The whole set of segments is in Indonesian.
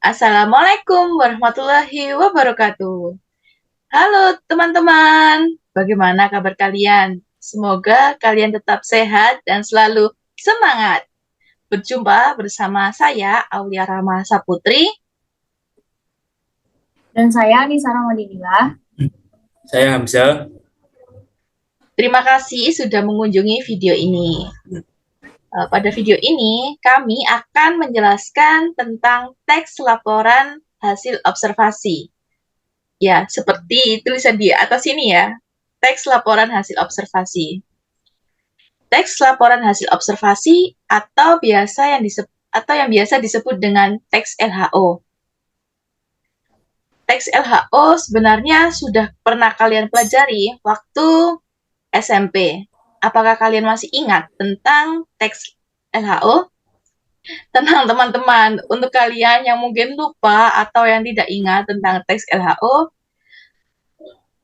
Assalamualaikum warahmatullahi wabarakatuh. Halo teman-teman, bagaimana kabar kalian? Semoga kalian tetap sehat dan selalu semangat. Berjumpa bersama saya, Aulia Rama Saputri. Dan saya Nisa Ramadhanillah. Saya Hamzah. Terima kasih sudah mengunjungi video ini. Pada video ini, kami akan menjelaskan tentang teks laporan hasil observasi. Ya, seperti tulisan di atas ini ya, teks laporan hasil observasi. Teks laporan hasil observasi atau yang biasa disebut dengan teks LHO. Teks LHO sebenarnya sudah pernah kalian pelajari waktu SMP. Apakah kalian masih ingat tentang teks LHO? Tenang teman-teman, untuk kalian yang mungkin lupa atau yang tidak ingat tentang teks LHO,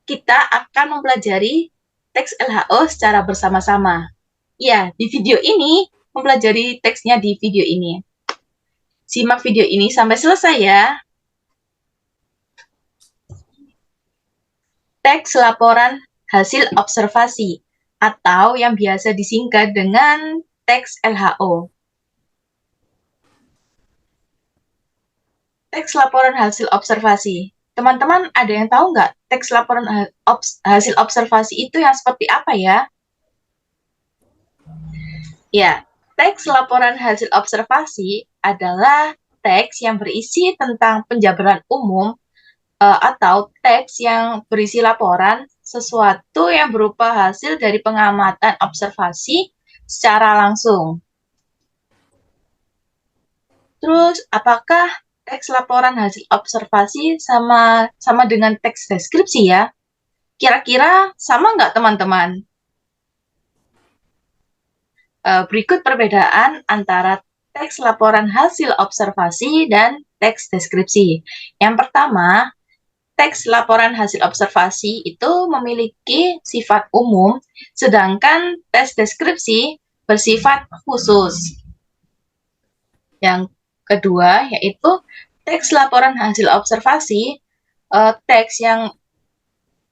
kita akan mempelajari teks LHO secara bersama-sama. Ya, di video ini, mempelajari teksnya di video ini. Simak video ini sampai selesai ya. Teks laporan hasil observasi atau yang biasa disingkat dengan teks LHO. Teks laporan hasil observasi. Teman-teman ada yang tahu nggak teks laporan hasil observasi itu yang seperti apa ya? Ya, teks laporan hasil observasi adalah teks yang berisi tentang penjabaran umum atau teks yang berisi laporan sesuatu yang berupa hasil dari pengamatan observasi secara langsung. Terus, apakah teks laporan hasil observasi sama dengan teks deskripsi ya? Kira-kira sama nggak teman-teman? Berikut perbedaan antara teks laporan hasil observasi dan teks deskripsi. Yang pertama, teks laporan hasil observasi itu memiliki sifat umum, sedangkan teks deskripsi bersifat khusus. Yang kedua, yaitu teks laporan hasil observasi, teks yang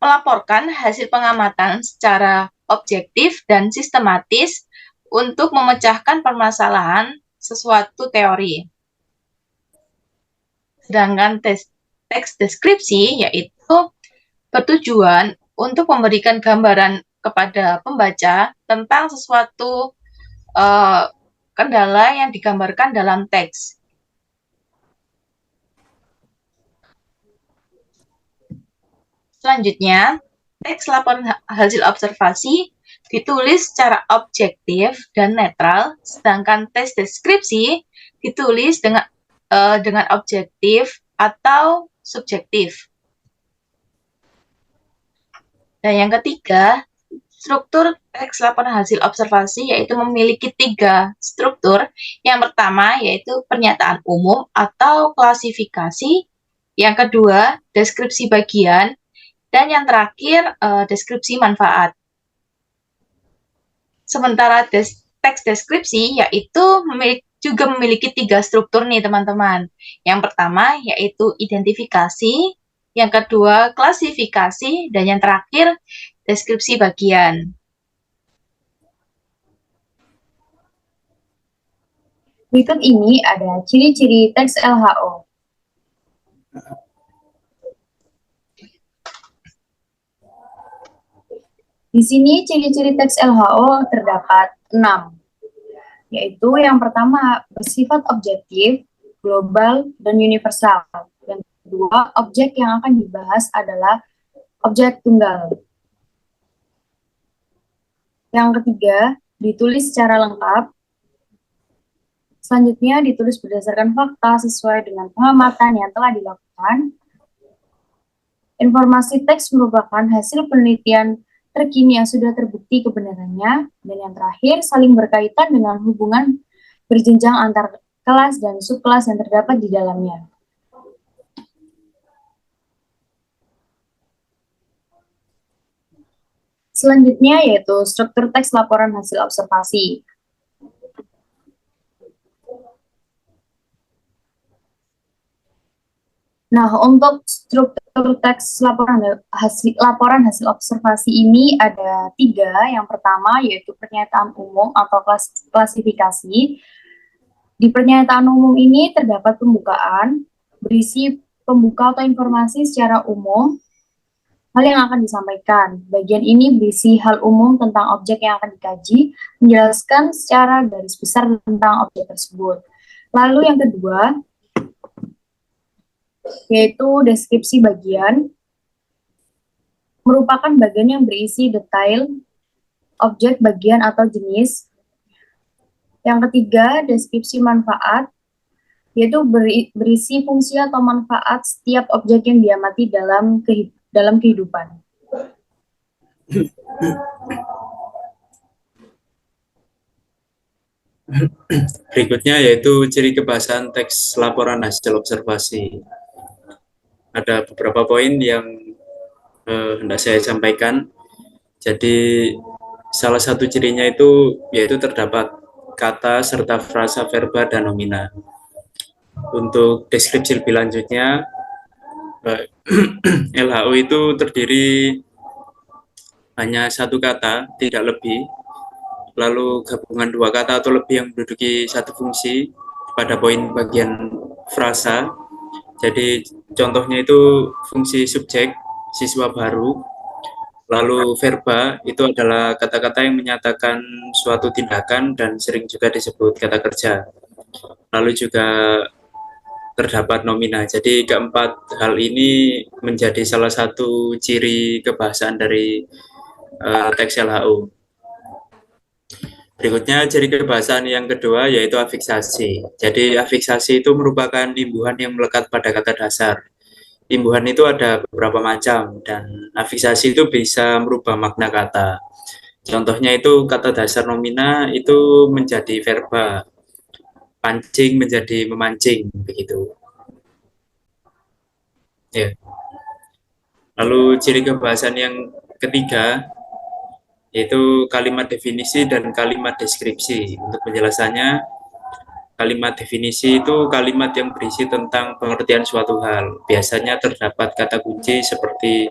melaporkan hasil pengamatan secara objektif dan sistematis untuk memecahkan permasalahan sesuatu teori. Sedangkan teks deskripsi yaitu bertujuan untuk memberikan gambaran kepada pembaca tentang sesuatu kendala yang digambarkan dalam teks. Selanjutnya, teks laporan hasil observasi ditulis secara objektif dan netral, sedangkan teks deskripsi ditulis dengan objektif atau subjektif. Dan yang ketiga, struktur teks laporan hasil observasi yaitu memiliki 3 struktur. Yang pertama yaitu pernyataan umum atau klasifikasi, yang kedua deskripsi bagian, dan yang terakhir deskripsi manfaat. Sementara teks deskripsi yaitu juga memiliki 3 struktur nih teman-teman. Yang pertama yaitu identifikasi, yang kedua klasifikasi, dan yang terakhir deskripsi bagian. Berikut ini ada ciri-ciri teks LHO. Di sini ciri-ciri teks LHO terdapat 6, yaitu yang pertama bersifat objektif, global, dan universal. Yang kedua, objek yang akan dibahas adalah objek tunggal. Yang ketiga, ditulis secara lengkap. Selanjutnya, ditulis berdasarkan fakta sesuai dengan pengamatan yang telah dilakukan. Informasi teks merupakan hasil penelitian terkini yang sudah terbukti kebenarannya, dan yang terakhir saling berkaitan dengan hubungan berjenjang antar kelas dan subkelas yang terdapat di dalamnya. Selanjutnya yaitu struktur teks laporan hasil observasi. Nah, untuk struktur teks laporan hasil observasi ini ada 3. Yang pertama yaitu pernyataan umum atau klasifikasi. Di pernyataan umum ini terdapat pembukaan, berisi pembuka atau informasi secara umum, hal yang akan disampaikan. Bagian ini berisi hal umum tentang objek yang akan dikaji, menjelaskan secara garis besar tentang objek tersebut. Lalu yang kedua, yaitu deskripsi bagian, merupakan bagian yang berisi detail objek, bagian, atau jenis. Yang ketiga, deskripsi manfaat, yaitu berisi fungsi atau manfaat setiap objek yang diamati dalam kehidupan. Berikutnya yaitu ciri kebahasaan teks laporan hasil observasi. Ada beberapa poin yang hendak saya sampaikan. Jadi salah satu cirinya itu yaitu terdapat kata serta frasa verba dan nomina. Untuk deskripsi lebih lanjutnya, LHO itu terdiri hanya satu kata, tidak lebih. Lalu gabungan 2 kata atau lebih yang menduduki satu fungsi pada poin bagian frasa. Jadi contohnya itu fungsi subjek, siswa baru. Lalu verba itu adalah kata-kata yang menyatakan suatu tindakan dan sering juga disebut kata kerja. Lalu juga terdapat nomina. Jadi keempat hal ini menjadi salah satu ciri kebahasaan dari teks LHO. Berikutnya ciri kebahasaan yang kedua yaitu afiksasi. Jadi afiksasi itu merupakan imbuhan yang melekat pada kata dasar. Imbuhan itu ada beberapa macam dan afiksasi itu bisa merubah makna kata. Contohnya itu kata dasar nomina itu menjadi verba, pancing menjadi memancing begitu. Ya. Lalu ciri kebahasaan yang ketiga yaitu kalimat definisi dan kalimat deskripsi. Untuk penjelasannya, kalimat definisi itu kalimat yang berisi tentang pengertian suatu hal. Biasanya terdapat kata kunci seperti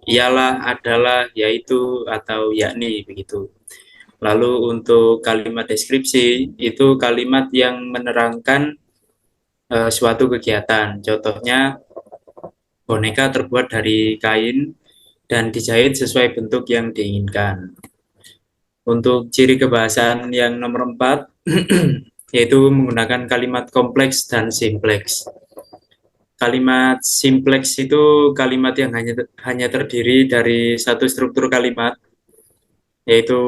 ialah, adalah, yaitu, atau yakni, begitu. Lalu untuk kalimat deskripsi, itu kalimat yang menerangkan suatu kegiatan. Contohnya, boneka terbuat dari kain dan dijahit sesuai bentuk yang diinginkan. Untuk ciri kebahasaan yang nomor 4, yaitu menggunakan kalimat kompleks dan simpleks. Kalimat simpleks itu kalimat yang hanya terdiri dari satu struktur kalimat, yaitu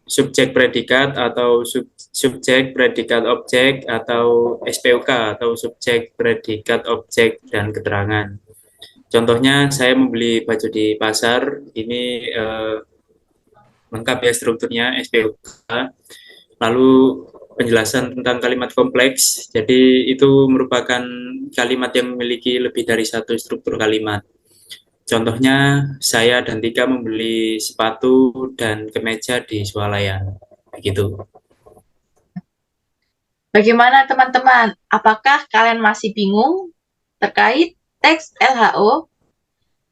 subjek predikat atau subjek predikat objek atau SPOK atau subjek predikat objek dan keterangan. Contohnya saya membeli baju di pasar, ini lengkap ya strukturnya SPOK. Lalu penjelasan tentang kalimat kompleks, jadi itu merupakan kalimat yang memiliki lebih dari satu struktur kalimat. Contohnya, saya dan Tika membeli sepatu dan kemeja di Swalayan. Begitu. Bagaimana teman-teman? Apakah kalian masih bingung terkait teks LHO?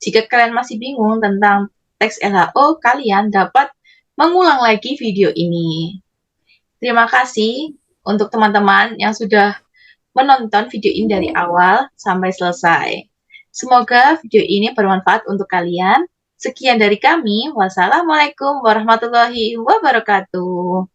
Jika kalian masih bingung tentang teks LHO, kalian dapat mengulang lagi video ini. Terima kasih untuk teman-teman yang sudah menonton video ini dari awal sampai selesai. Semoga video ini bermanfaat untuk kalian. Sekian dari kami. Wassalamualaikum warahmatullahi wabarakatuh.